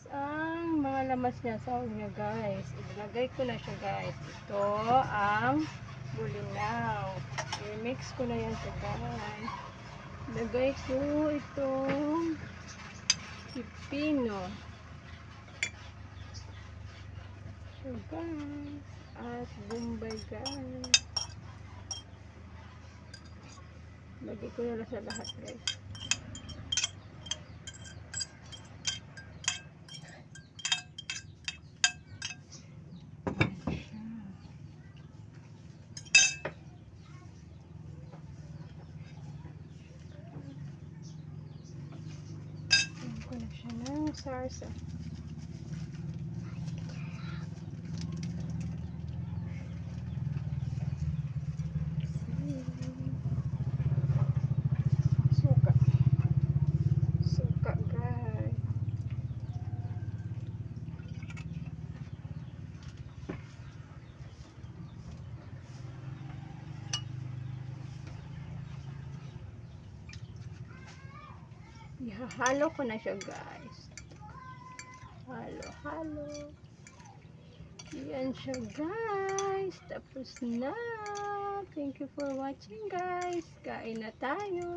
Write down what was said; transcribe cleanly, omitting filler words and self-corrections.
ang mga lamas niya sa niya guys. Ilagay ko na siya guys. Ito ang bulinaw. I-mix ko na yan siya guys. Ilagay ko itong pipino. So guys. At bombay guys. Lagay ko na sa lahat guys. Ko na siya ng sarsa. Suka. Suka guys. Ihahalo ko na siya guys. Halo. Yan siya guys. Tapos na. Thank you for watching guys. Kain na tayo.